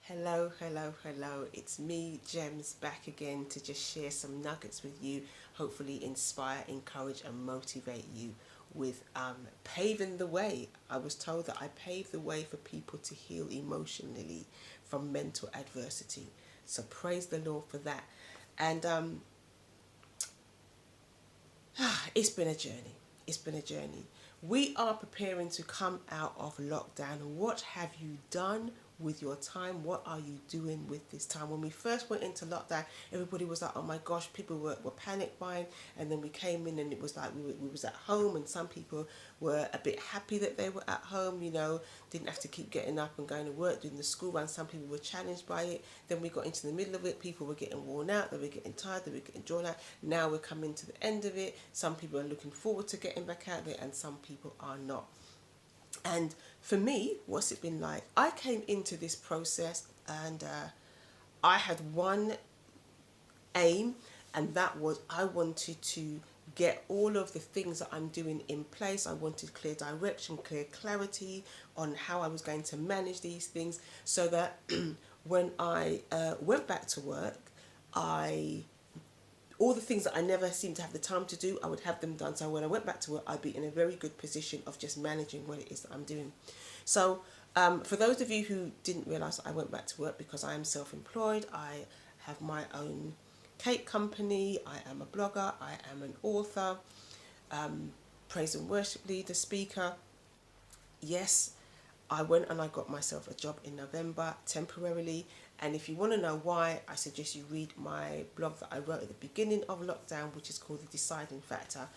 Hello, hello, hello. It's me, Gems, back again to just share some nuggets with you, hopefully inspire, encourage, and motivate you with paving the way. I was told that I pave the way for people to heal emotionally from mental adversity. So praise the Lord for that. And it's been a journey. It's been a journey. We are preparing to come out of lockdown. What have you done with your time? What are you doing with this time? When we first went into lockdown, everybody was like, oh my gosh, people were panic buying. And then we came in and it was like we was at home, and some people were a bit happy that they were at home, didn't have to keep getting up and going to work, doing the school run. Some people were challenged by it. Then we got into the middle of it. People were getting worn out. They were getting tired. They were getting drawn out. Now we're coming to the end of it. Some people are looking forward to getting back out there, and some people are not. And for me, what's it been like? I came into this process and I had one aim, and that was I wanted to get all of the things that I'm doing in place. I wanted clear direction, clear clarity on how I was going to manage these things so that when I went back to work, I all the things that I never seemed to have the time to do, I would have them done. So when I went back to work, I'd be in a very good position of just managing what it is that I'm doing. So for those of you who didn't realise I went back to work, because I am self-employed, I have my own cake company, I am a blogger, I am an author, praise and worship leader, speaker. Yes, I went and I got myself a job in November temporarily. And if you want to know why, I suggest you read my blog that I wrote at the beginning of lockdown, which is called The Deciding Factor.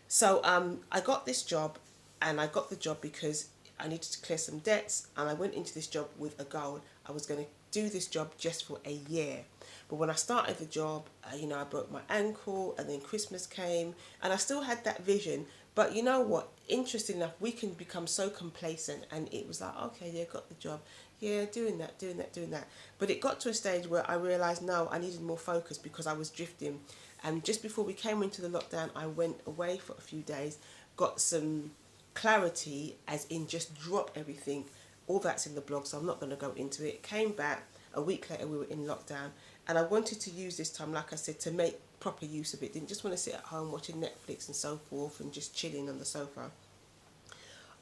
So I got this job, and I got the job because I needed to clear some debts, and I went into this job with a goal. I was going to do this job just for a year. But when I started the job, I broke my ankle, and then Christmas came, and I still had that vision. But you know what? Interesting enough, we can become so complacent, and it was like, okay, yeah, got the job, yeah, doing that, doing that, doing that. But it got to a stage where I realised, no, I needed more focus because I was drifting. And just before we came into the lockdown, I went away for a few days, got some clarity, as in just drop everything. All that's in the blog, so I'm not going to go into it. Came back a week later, we were in lockdown, and I wanted to use this time, like I said, to make proper use of it. Didn't just want to sit at home watching Netflix and so forth and just chilling on the sofa.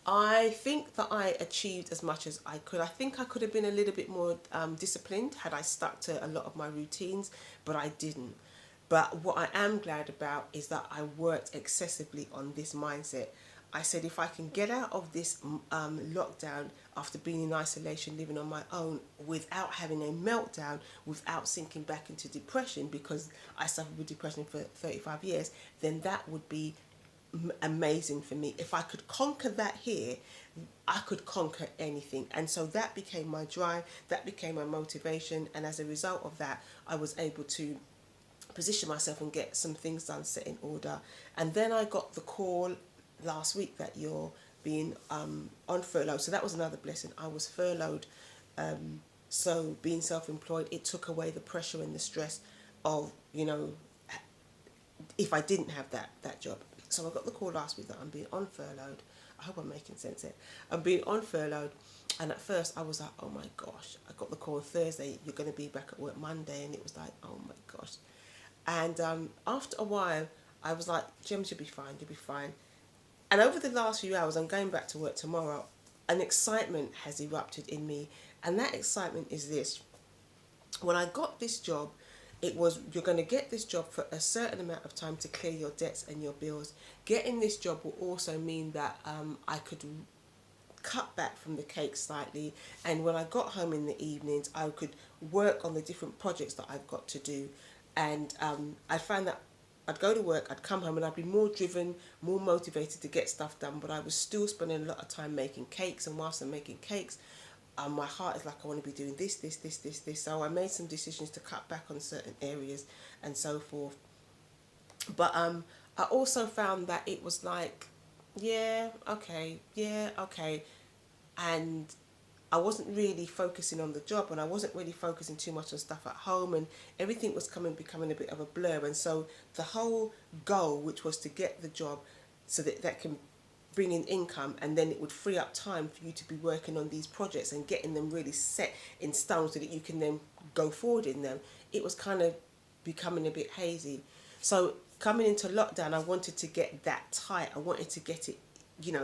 I think that I achieved as much as I could. I think I could have been a little bit more disciplined had I stuck to a lot of my routines, but I didn't. But what I am glad about is that I worked excessively on this mindset. I said, if I can get out of this lockdown after being in isolation, living on my own, without having a meltdown, without sinking back into depression, because I suffered with depression for 35 years, then that would be amazing for me. If I could conquer that here, I could conquer anything. And so that became my drive, that became my motivation. And as a result of that, I was able to position myself and get some things done, set in order. And then I got the call last week that you're being on furlough. So that was another blessing. I was furloughed. So being self-employed, it took away the pressure and the stress of, if I didn't have that job. So I got the call last week that I'm being on furloughed. I hope I'm making sense here. I'm being on furloughed, and at first I was like, oh my gosh. I got the call Thursday, you're going to be back at work Monday, and it was like, oh my gosh. And after a while, I was like, James, you'll be fine, you'll be fine. And over the last few hours, I'm going back to work tomorrow, an excitement has erupted in me. And that excitement is this. When I got this job, it was, you're going to get this job for a certain amount of time to clear your debts and your bills. Getting this job will also mean that I could cut back from the cake slightly, and when I got home in the evenings, I could work on the different projects that I've got to do. And I found that I'd go to work, I'd come home, and I'd be more driven, more motivated to get stuff done, but I was still spending a lot of time making cakes. And whilst I'm making cakes, my heart is like, I want to be doing this. So I made some decisions to cut back on certain areas and so forth. But I also found that it was like, yeah, okay. And I wasn't really focusing on the job, and I wasn't really focusing too much on stuff at home, and everything was becoming a bit of a blur. And so the whole goal, which was to get the job so that bring in income, and then it would free up time for you to be working on these projects and getting them really set in stone so that you can then go forward in them. It was kind of becoming a bit hazy. So coming into lockdown, I wanted to get that tight. I wanted to get it,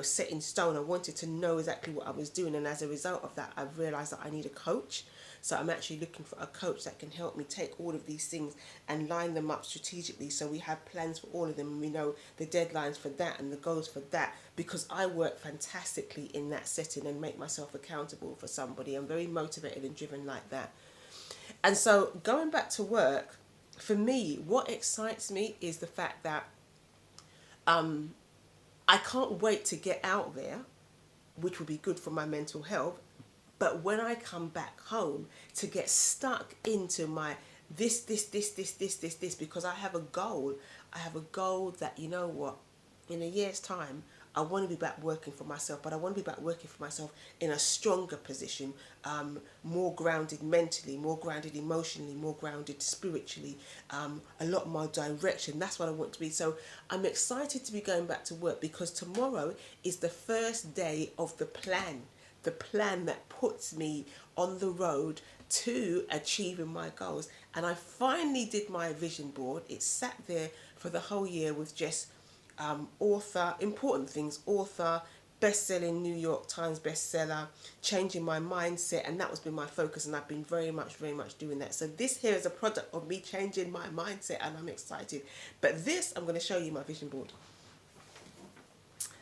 set in stone. I wanted to know exactly what I was doing. And as a result of that, I've realised that I need a coach. So I'm actually looking for a coach that can help me take all of these things and line them up strategically, so we have plans for all of them and we know the deadlines for that and the goals for that, because I work fantastically in that setting and make myself accountable for somebody. I'm very motivated and driven like that. And so going back to work, for me, what excites me is the fact that I can't wait to get out there, which will be good for my mental health. But when I come back home, to get stuck into my this, because I have a goal. I have a goal that, you know what, in a year's time, I want to be back working for myself, but I want to be back working for myself in a stronger position, more grounded mentally, more grounded emotionally, more grounded spiritually, a lot more direction. That's what I want to be. So I'm excited to be going back to work, because tomorrow is the first day of the plan that puts me on the road to achieving my goals. And I finally did my vision board. It sat there for the whole year with just author, important things, author, best-selling New York Times bestseller, changing my mindset, and that was been my focus, and I've been very much doing that. So this here is a product of me changing my mindset, and I'm excited. But this, I'm going to show you my vision board.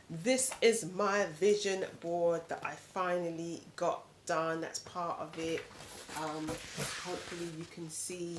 This is my vision board that I finally got done. That's part of it. Hopefully you can see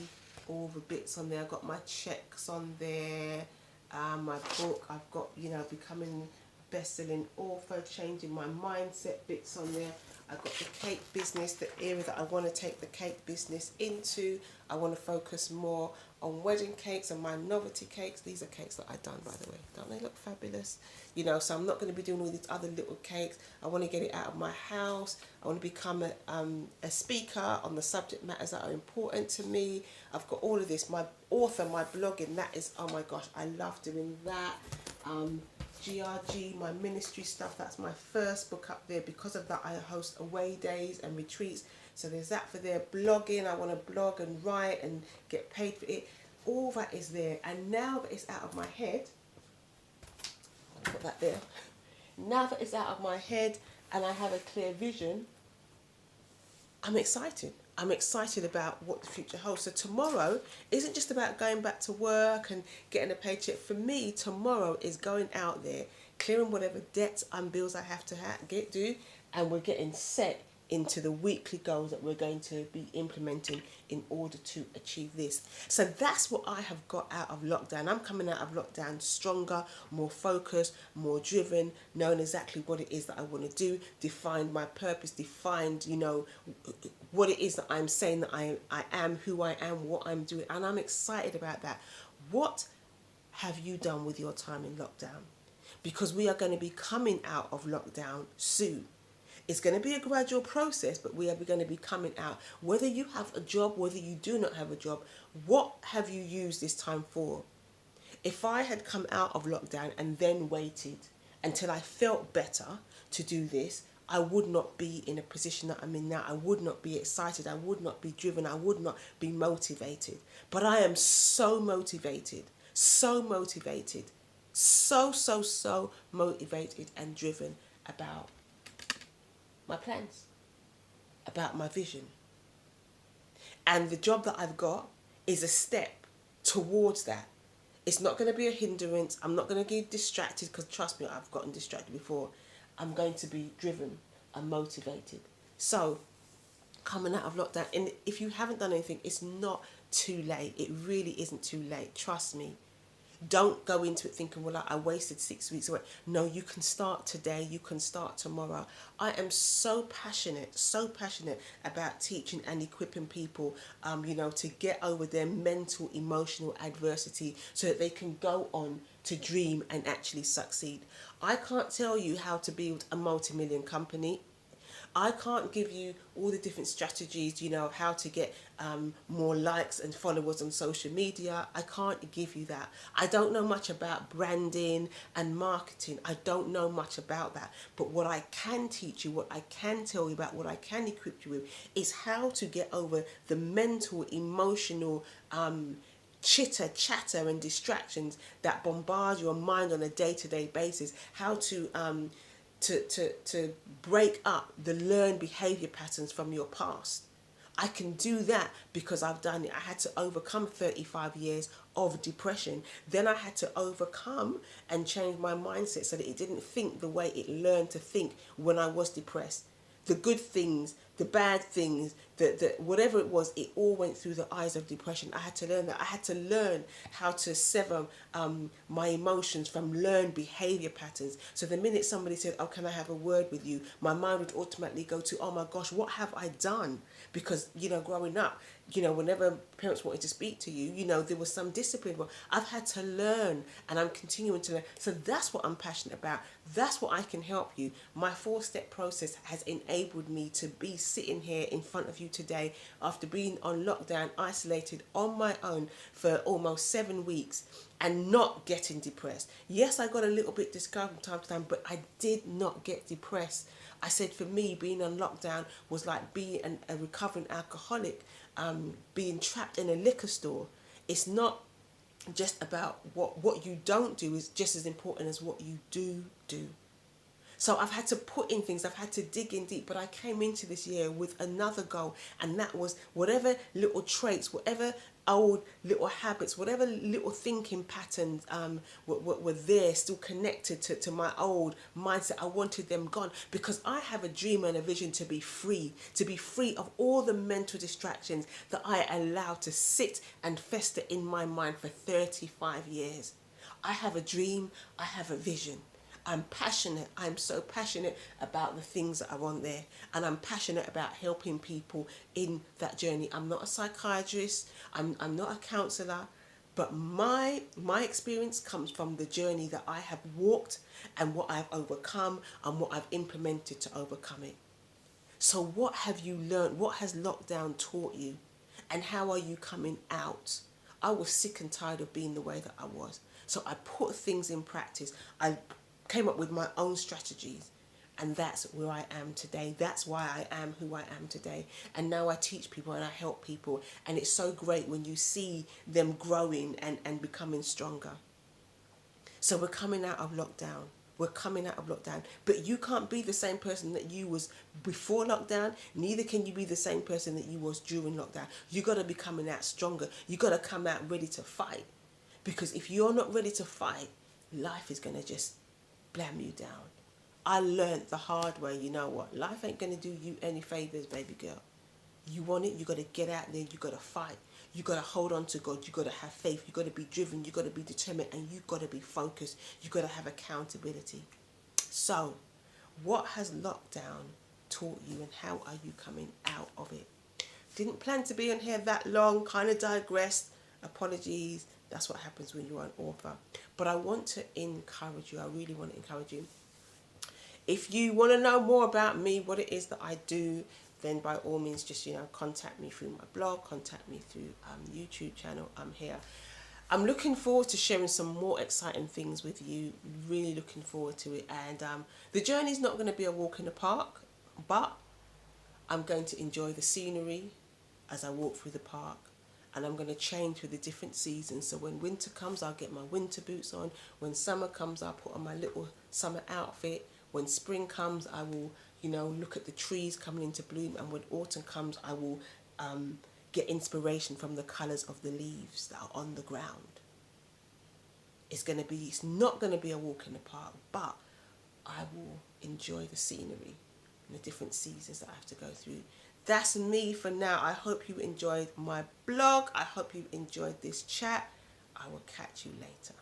all the bits on there. I've got my checks on there. My book, I've got, becoming a best-selling author, changing my mindset bits on there. I've got the cake business, the area that I want to take the cake business into. I want to focus more on wedding cakes and my novelty cakes. These are cakes that I've done, by the way. Don't they look fabulous? So I'm not going to be doing all these other little cakes. I want to get it out of my house. I want to become a speaker on the subject matters that are important to me. I've got all of this. My author, my blogging, that is, oh my gosh, I love doing that. GRG, my ministry stuff, that's my first book up there. Because of that, I host away days and retreats. So there's that for there. Blogging, I want to blog and write and get paid for it. All that is there. And now that it's out of my head, I'll put that there. Now that it's out of my head and I have a clear vision, I'm excited. I'm excited about what the future holds. So tomorrow isn't just about going back to work and getting a paycheck. For me, tomorrow is going out there, clearing whatever debts and bills I have to do, and we're getting set into the weekly goals that we're going to be implementing in order to achieve this. So that's what I have got out of lockdown. I'm coming out of lockdown stronger, more focused, more driven, knowing exactly what it is that I want to do, defined my purpose, defined, what it is that I'm saying that I am, who I am, what I'm doing, and I'm excited about that. What have you done with your time in lockdown? Because we are going to be coming out of lockdown soon. It's going to be a gradual process, but we are going to be coming out. Whether you have a job, whether you do not have a job, what have you used this time for? If I had come out of lockdown and then waited until I felt better to do this, I would not be in a position that I'm in now. I would not be excited. I would not be driven. I would not be motivated. But I am so motivated, so motivated, so motivated and driven about my plans, about my vision. And the job that I've got is a step towards that. It's not going to be a hindrance. I'm not going to get distracted, because trust me, I've gotten distracted before. I'm going to be driven and motivated. So coming out of lockdown, and if you haven't done anything, it's not too late. It really isn't too late. Trust me. Don't go into it thinking, well, I wasted 6 weeks away. No, you can start today. You can start tomorrow. I am so passionate about teaching and equipping people, to get over their mental, emotional adversity so that they can go on to dream and actually succeed. I can't tell you how to build a multi-million company. I can't give you all the different strategies, you know, how to get more likes and followers on social media. I can't give you that. I don't know much about branding and marketing. I don't know much about that. But what I can teach you, what I can tell you about, what I can equip you with is how to get over the mental, emotional, chitter, chatter and distractions that bombard your mind on a day-to-day basis, how to break up the learned behavior patterns from your past. I can do that because I've done it. I had to overcome 35 years of depression. Then I had to overcome and change my mindset so that it didn't think the way it learned to think when I was depressed. The good things, the bad things, the whatever it was, it all went through the eyes of depression. I had to learn that. I had to learn how to sever my emotions from learned behavior patterns. So the minute somebody said, "Oh, can I have a word with you?" my mind would automatically go to, "Oh my gosh, what have I done?" Because, you know, growing up, you know, whenever parents wanted to speak to you, you know, there was some discipline. Well, I've had to learn and I'm continuing to learn. So that's what I'm passionate about. That's what I can help you. My 4-step process has enabled me to be sitting here in front of you today after being on lockdown, isolated on my own for almost 7 weeks and not getting depressed. Yes, I got a little bit discouraged from time to time, but I did not get depressed. I said for me, being on lockdown was like being a recovering alcoholic, being trapped in a liquor store. It's not just about what you don't do is just as important as what you do. So I've had to put in things, I've had to dig in deep, but I came into this year with another goal, and that was whatever little traits, whatever old little habits, whatever little thinking patterns were there, still connected to my old mindset. I wanted them gone because I have a dream and a vision to be free of all the mental distractions that I allowed to sit and fester in my mind for 35 years. I have a dream, I have a vision. I'm passionate. I'm so passionate about the things that are on there. And I'm passionate about helping people in that journey. I'm not a psychiatrist. I'm not a counsellor. But my experience comes from the journey that I have walked and what I've overcome and what I've implemented to overcome it. So what have you learned? What has lockdown taught you? And how are you coming out? I was sick and tired of being the way that I was. So I put things in practice. I came up with my own strategies, and that's where I am today. That's why I am who I am today. And now I teach people and I help people, and it's so great when you see them growing and becoming stronger. So we're coming out of lockdown. We're coming out of lockdown, but you can't be the same person that you was before lockdown. Neither can you be the same person that you was during lockdown. You got to be coming out stronger. You got to come out ready to fight, because if you're not ready to fight, life is going to just blam you down. I learned the hard way, you know what? Life ain't going to do you any favors, baby girl. You want it, you got to get out there, you got to fight. You got to hold on to God, you got to have faith, you got to be driven, you got to be determined, and you got to be focused. You got to have accountability. So, what has lockdown taught you, and how are you coming out of it? Didn't plan to be on here that long, kind of digressed. Apologies. That's what happens when you're an author. But I want to encourage you. I really want to encourage you. If you want to know more about me, what it is that I do, then by all means, just, you know, contact me through my blog, contact me through YouTube channel. I'm here. I'm looking forward to sharing some more exciting things with you. Really looking forward to it. And the journey's not going to be a walk in the park, but I'm going to enjoy the scenery as I walk through the park. And I'm going to change with the different seasons. So when winter comes, I'll get my winter boots on. When summer comes, I'll put on my little summer outfit. When spring comes, I will, you know, look at the trees coming into bloom. And when autumn comes, I will get inspiration from the colours of the leaves that are on the ground. It's not going to be a walk in the park, but I will enjoy the scenery and the different seasons that I have to go through. That's me for now. I hope you enjoyed my blog. I hope you enjoyed this chat. I will catch you later.